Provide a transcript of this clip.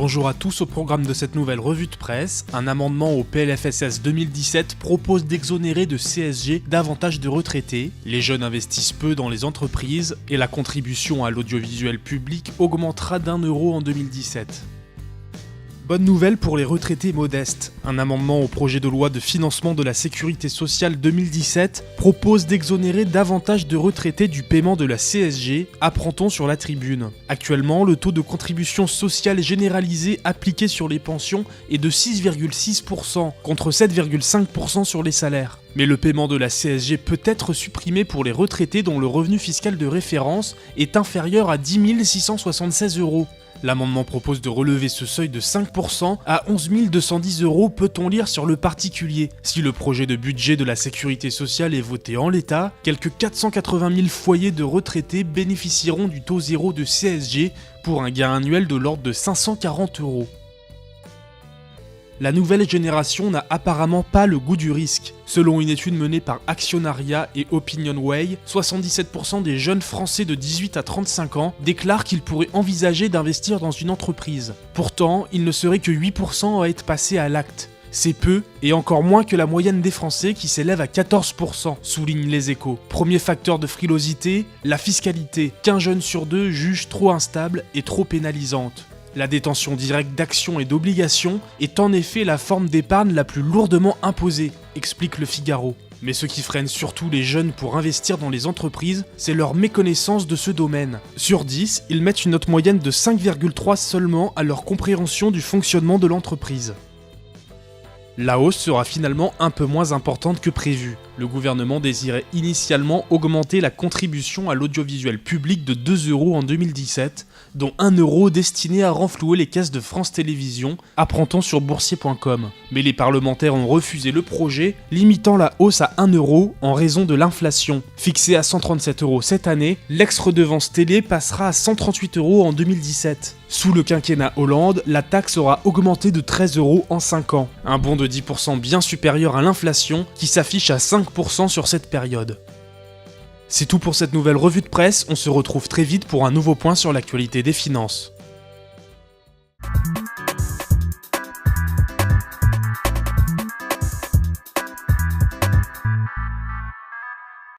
Bonjour à tous, au programme de cette nouvelle revue de presse, un amendement au PLFSS 2017 propose d'exonérer de CSG davantage de retraités, les jeunes investissent peu dans les entreprises et la contribution à l'audiovisuel public augmentera d'1 € en 2017. Bonne nouvelle pour les retraités modestes. Un amendement au projet de loi de financement de la sécurité sociale 2017 propose d'exonérer davantage de retraités du paiement de la CSG, apprend-on sur la tribune. Actuellement, le taux de contribution sociale généralisée appliqué sur les pensions est de 6,6% contre 7,5% sur les salaires. Mais le paiement de la CSG peut être supprimé pour les retraités dont le revenu fiscal de référence est inférieur à 10 676 €. L'amendement propose de relever ce seuil de 5% à 11 210 €, peut-on lire sur le particulier. Si le projet de budget de la sécurité sociale est voté en l'état, quelques 480 000 foyers de retraités bénéficieront du taux zéro de CSG pour un gain annuel de l'ordre de 540 €. La nouvelle génération n'a apparemment pas le goût du risque. Selon une étude menée par Actionnariat et Opinionway, 77% des jeunes Français de 18 à 35 ans déclarent qu'ils pourraient envisager d'investir dans une entreprise. Pourtant, il ne serait que 8% à être passés à l'acte. C'est peu, et encore moins que la moyenne des Français qui s'élève à 14%, soulignent les Échos. Premier facteur de frilosité, la fiscalité, qu'un jeune sur deux juge trop instable et trop pénalisante. La détention directe d'actions et d'obligations est en effet la forme d'épargne la plus lourdement imposée, explique Le Figaro. Mais ce qui freine surtout les jeunes pour investir dans les entreprises, c'est leur méconnaissance de ce domaine. Sur 10, ils mettent une note moyenne de 5,3 seulement à leur compréhension du fonctionnement de l'entreprise. La hausse sera finalement un peu moins importante que prévu. Le gouvernement désirait initialement augmenter la contribution à l'audiovisuel public de 2 € en 2017, dont 1 € destiné à renflouer les caisses de France Télévisions, apprend-on sur boursier.com. Mais les parlementaires ont refusé le projet, limitant la hausse à 1 € en raison de l'inflation. Fixée à 137 € cette année, l'ex-redevance télé passera à 138 € en 2017. Sous le quinquennat Hollande, la taxe aura augmenté de 13 € en 5 ans, un bond de 10% bien supérieur à l'inflation qui s'affiche à 5% sur cette période. C'est tout pour cette nouvelle revue de presse, on se retrouve très vite pour un nouveau point sur l'actualité des finances.